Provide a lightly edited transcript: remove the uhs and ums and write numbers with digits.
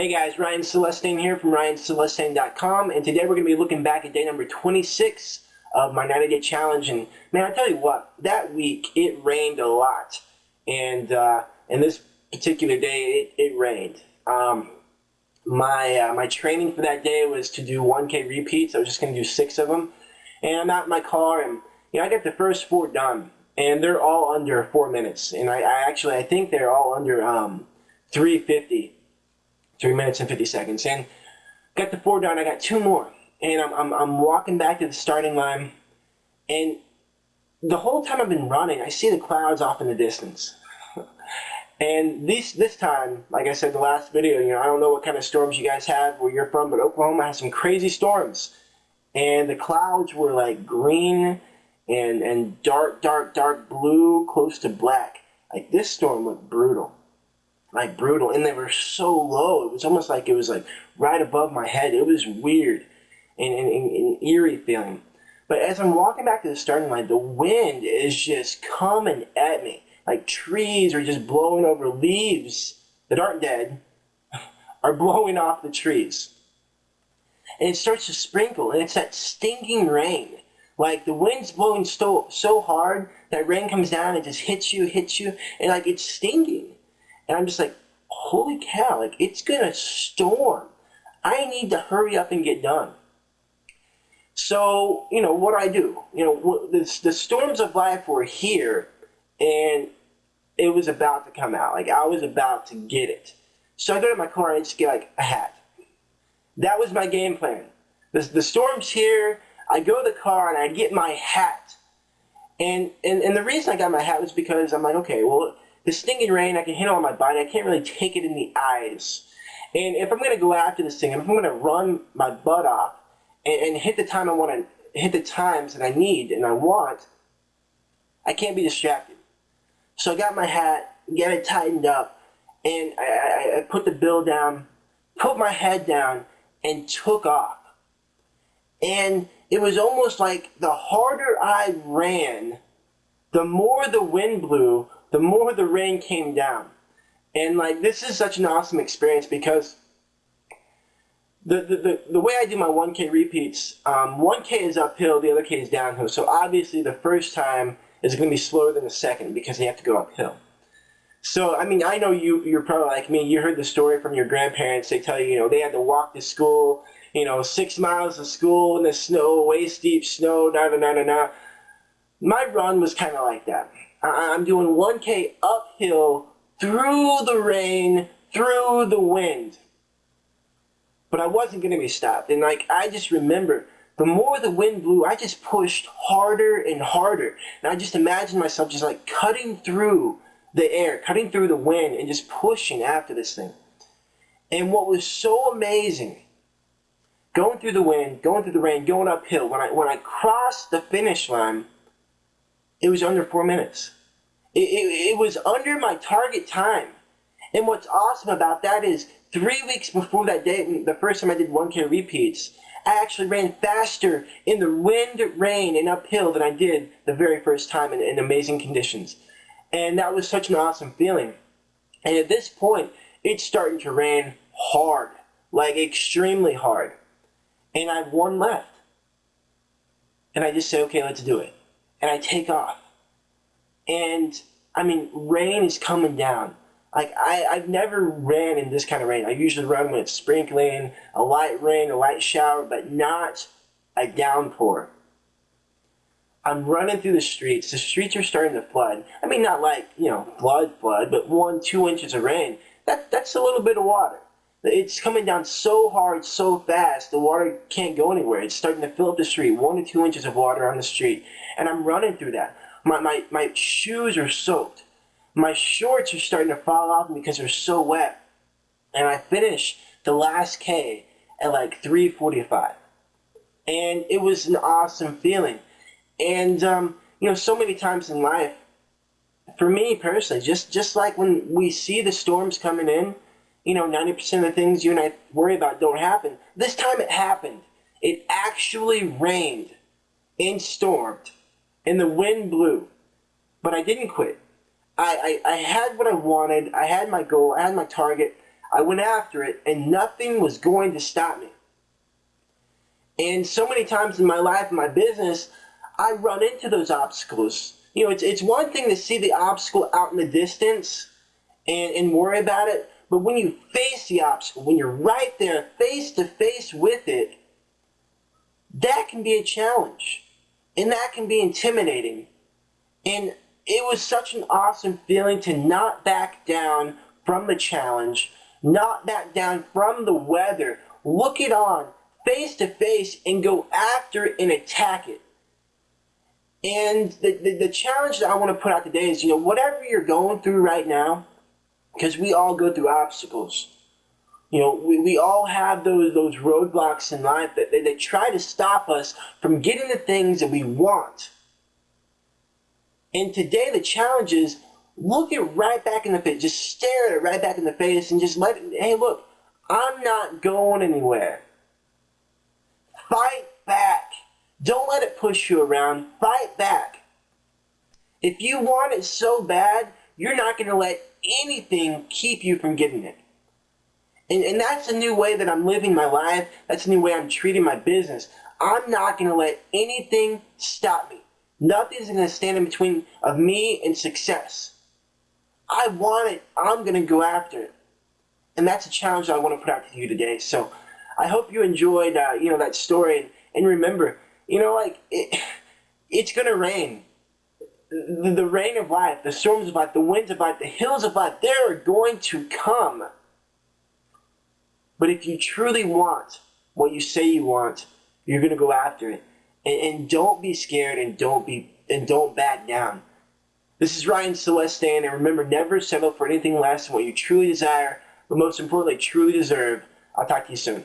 Hey guys, Ryan Celestain here from ryancelestain.com, and today we're going to be looking back at day number 26 of my 90-day challenge. And man, I tell you what, that week it rained a lot, and this particular day it rained. My training for that day was to do 1K repeats. I was just going to do 6 of them, and I'm out in my car, and I got the first 4 done, and they're all under 4 minutes, and I think they're all under 3:50. 3 minutes and 50 seconds, and got the 4 done. I got 2 more, and I'm walking back to the starting line, and the whole time I've been running, I see the clouds off in the distance. And this time, like I said in the last video, I don't know what kind of storms you guys have where you're from, but Oklahoma has some crazy storms, and the clouds were like green and dark blue, close to black. Like, this storm looked brutal. Like brutal, and they were so low. It was almost like it was like right above my head. It was weird and eerie feeling. But as I'm walking back to the starting line, the wind is just coming at me. Like, trees are just blowing over, leaves that aren't dead are blowing off the trees. And it starts to sprinkle, and it's that stinking rain. Like, the wind's blowing so hard that rain comes down and just hits you, and like, it's stinking. And I'm just like, holy cow, like, it's gonna storm. I need to hurry up and get done. So, what do? The storms of life were here, and it was about to come out. Like, I was about to get it. So I go to my car and I just get, like, a hat. That was my game plan. The storm's here, I go to the car and I get my hat. And the reason I got my hat was because I'm like, okay, well, the stinging rain, I can hit it on my body. I can't really take it in the eyes. And if I'm going to go after this thing, if I'm going to run my butt off and hit the time I want to hit, the times that I need and I want, I can't be distracted. So I got my hat, got it tightened up, and I put the bill down, put my head down, and took off. And it was almost like the harder I ran, the more the wind blew, the more the rain came down. And like, this is such an awesome experience because the way I do my 1K repeats, 1K is uphill, the other K is downhill. So obviously the first time is going to be slower than the second because you have to go uphill. So, I mean, I know you're probably like me. You heard the story from your grandparents. They tell you, they had to walk to school, 6 miles to school in the snow, way steep snow, My run was kind of like that. I'm doing 1K uphill through the rain, through the wind. But I wasn't going to be stopped. And like, I just remember, the more the wind blew, I just pushed harder and harder. And I just imagined myself just like cutting through the air, cutting through the wind, and just pushing after this thing. And what was so amazing, going through the wind, going through the rain, going uphill, when I crossed the finish line, it was under 4 minutes. It was under my target time. And what's awesome about that is 3 weeks before that day, the first time I did 1K repeats, I actually ran faster in the wind, rain, and uphill than I did the very first time in amazing conditions. And that was such an awesome feeling. And at this point, it's starting to rain hard, like extremely hard. And I have 1 left. And I just say, okay, let's do it. And I take off. And, I mean, rain is coming down. Like, I've never ran in this kind of rain. I usually run when it's sprinkling, a light rain, a light shower, but not a downpour. I'm running through the streets. The streets are starting to flood. I mean, not like, flood, but 1-2 inches of rain. That's a little bit of water. It's coming down so hard, so fast, the water can't go anywhere. It's starting to fill up the street, 1 to 2 inches of water on the street. And I'm running through that. My shoes are soaked. My shorts are starting to fall off because they're so wet. And I finished the last K at like 3:45. And it was an awesome feeling. And, so many times in life, for me personally, just like when we see the storms coming in, 90% of the things you and I worry about don't happen. This time it happened. It actually rained and stormed, and the wind blew. But I didn't quit. I had what I wanted. I had my goal. I had my target. I went after it, and nothing was going to stop me. And so many times in my life, in my business, I run into those obstacles. You know, it's one thing to see the obstacle out in the distance and worry about it, but when you face the obstacle, when you're right there face to face with it, that can be a challenge, and that can be intimidating. And it was such an awesome feeling to not back down from the challenge, not back down from the weather, look it on face to face and go after it and attack it. And the challenge that I want to put out today is, you know, whatever you're going through right now, because we all go through obstacles. You know, we all have those roadblocks in life that they try to stop us from getting the things that we want. And today the challenge is, look it right back in the face. Just stare at it right back in the face and just let it, hey, look, I'm not going anywhere. Fight back. Don't let it push you around. Fight back. If you want it so bad, you're not going to let anything keep you from getting it. And that's a new way that I'm living my life. That's a new way I'm treating my business. I'm not going to let anything stop me. Nothing's going to stand in between of me and success. I want it. I'm going to go after it. And that's a challenge that I want to put out to you today. So I hope you enjoyed, that story. And remember, it's going to rain. The rain of life, the storms of life, the winds of life, the hills of life, they're going to come. But if you truly want what you say you want, you're going to go after it. And don't be scared, and don't back down. This is Ryan Celestain, and remember, never settle for anything less than what you truly desire, but most importantly, truly deserve. I'll talk to you soon.